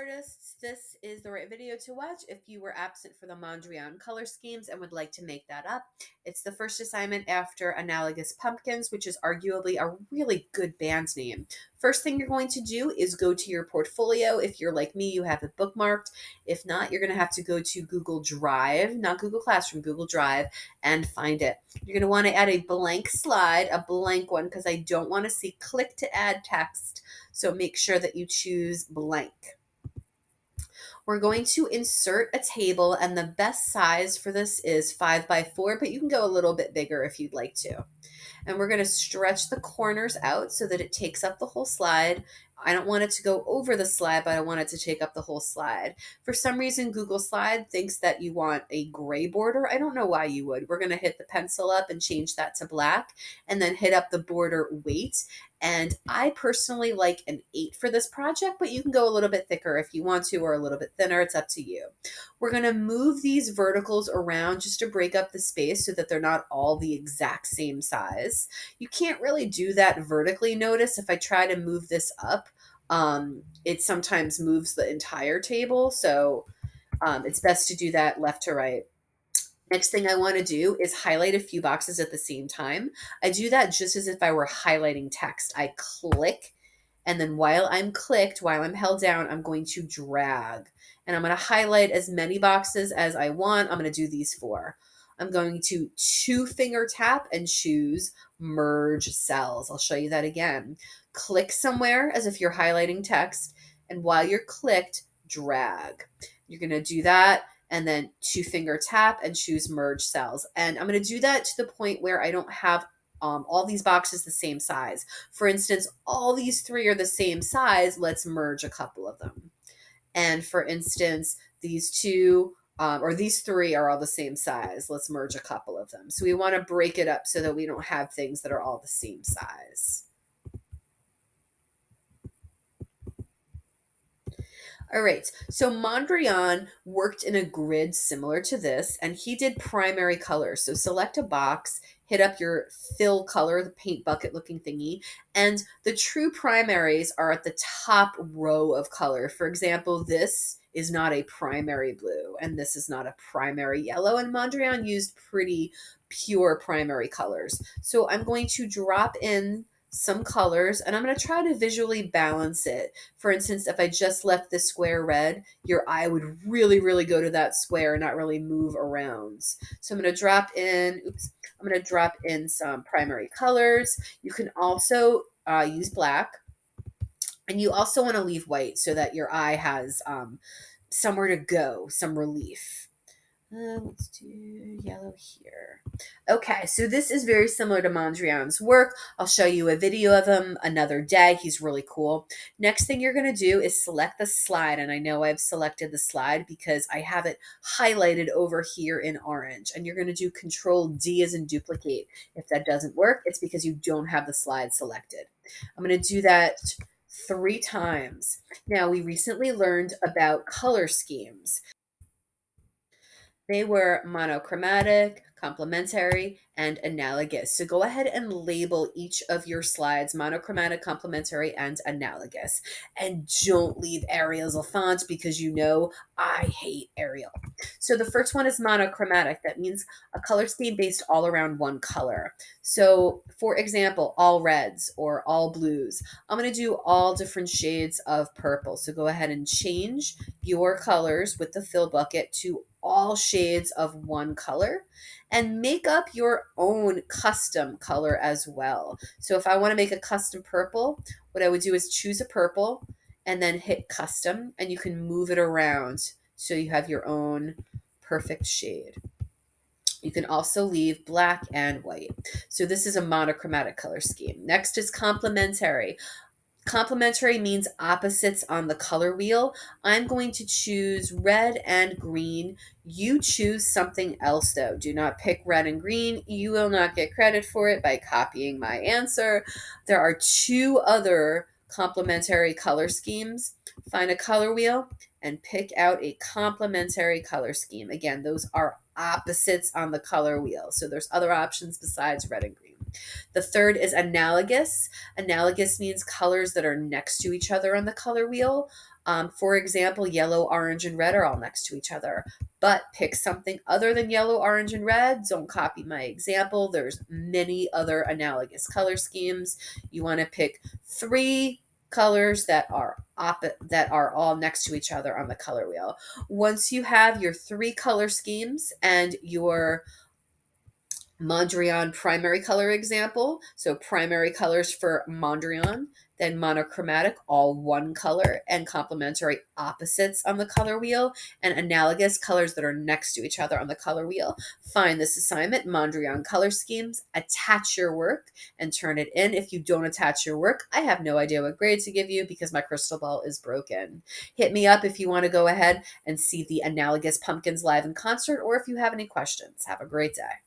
artists, this is the right video to watch if you were absent for the Mondrian color schemes and would like to make that up. It's the first assignment after Analogous Pumpkins, which is arguably a really good band name. First thing you're going to do is go to your portfolio. If you're like me, you have it bookmarked. If not, you're going to have to go to Google Drive, not Google Classroom, Google Drive, and find it. You're going to want to add a blank slide, a blank one, because I don't want to see click to add text. So make sure that you choose blank. We're going to insert a table, and the best size for this is 5 by 4, but you can go a little bit bigger if you'd like to. And we're going to stretch the corners out so that it takes up the whole slide. I don't want it to go over the slide, but I want it to take up the whole slide. For some reason, Google Slide thinks that you want a gray border. I don't know why you would. We're going to hit the pencil up and change that to black, and then hit up the border weight. And I personally like an 8 for this project, but you can go a little bit thicker if you want to, or a little bit thinner. It's up to you. We're going to move these verticals around just to break up the space so that they're not all the exact same size. You can't really do that vertically. Notice if I try to move this up, it sometimes moves the entire table. So it's best to do that left to right. Next thing I want to do is highlight a few boxes at the same time. I do that just as if I were highlighting text. I click, and then while I'm held down, I'm going to drag. And I'm going to highlight as many boxes as I want. I'm going to do these 4. I'm going to 2-finger tap and choose merge cells. I'll show you that again. Click somewhere as if you're highlighting text, and while you're clicked, drag. You're going to do that, and then 2-finger tap and choose merge cells. And I'm going to do that to the point where I don't have all these boxes the same size. For instance, all these 3 are the same size. Let's merge a couple of them. And for instance, these 2 or these 3 are all the same size. Let's merge a couple of them. So we want to break it up so that we don't have things that are all the same size. All right, so Mondrian worked in a grid similar to this, and he did primary colors. So select a box, hit up your fill color, the paint bucket looking thingy, and the true primaries are at the top row of color. For example, this is not a primary blue, and this is not a primary yellow, and Mondrian used pretty pure primary colors. So I'm going to drop in some colors, and I'm going to try to visually balance it. For instance, if I just left this square red, your eye would really, really go to that square and not really move around. So I'm going to drop in some primary colors. You can also use black, and you also want to leave white so that your eye has somewhere to go, some relief. Let's do yellow here. Okay, so this is very similar to Mondrian's work. I'll show you a video of him another day. He's really cool. Next thing you're going to do is select the slide, and I know I've selected the slide because I have it highlighted over here in orange, and you're going to do Control D as in duplicate. If that doesn't work, it's because you don't have the slide selected. I'm going to do that 3 times. Now, we recently learned about color schemes. They were monochromatic, complementary, and analogous. So go ahead and label each of your slides monochromatic, complementary, and analogous. And don't leave Arial's a font because you know I hate Arial. So the first one is monochromatic. That means a color scheme based all around one color. So for example, all reds or all blues. I'm going to do all different shades of purple. So go ahead and change your colors with the fill bucket to all shades of one color, and make up your own custom color as well. So if I want to make a custom purple, what I would do is choose a purple and then hit custom, and you can move it around so you have your own perfect shade. You can also leave black and white. So this is a monochromatic color scheme. Next is complementary. Complementary means opposites on the color wheel. I'm going to choose red and green. You choose something else though. Do not pick red and green. You will not get credit for it by copying my answer. There are 2 other complementary color schemes. Find a color wheel and pick out a complementary color scheme. Again, those are opposites on the color wheel. So there's other options besides red and green. The third is analogous. Analogous means colors that are next to each other on the color wheel. For example, yellow, orange, and red are all next to each other. But pick something other than yellow, orange, and red. Don't copy my example. There's many other analogous color schemes. You want to pick 3 colors that are all next to each other on the color wheel. Once you have your 3 color schemes and your Mondrian primary color example. So primary colors for Mondrian, then monochromatic, all one color, and complementary opposites on the color wheel, and analogous colors that are next to each other on the color wheel. Find this assignment, Mondrian color schemes, attach your work, and turn it in. If you don't attach your work, I have no idea what grade to give you because my crystal ball is broken. Hit me up if you want to go ahead and see the analogous pumpkins live in concert or if you have any questions. Have a great day.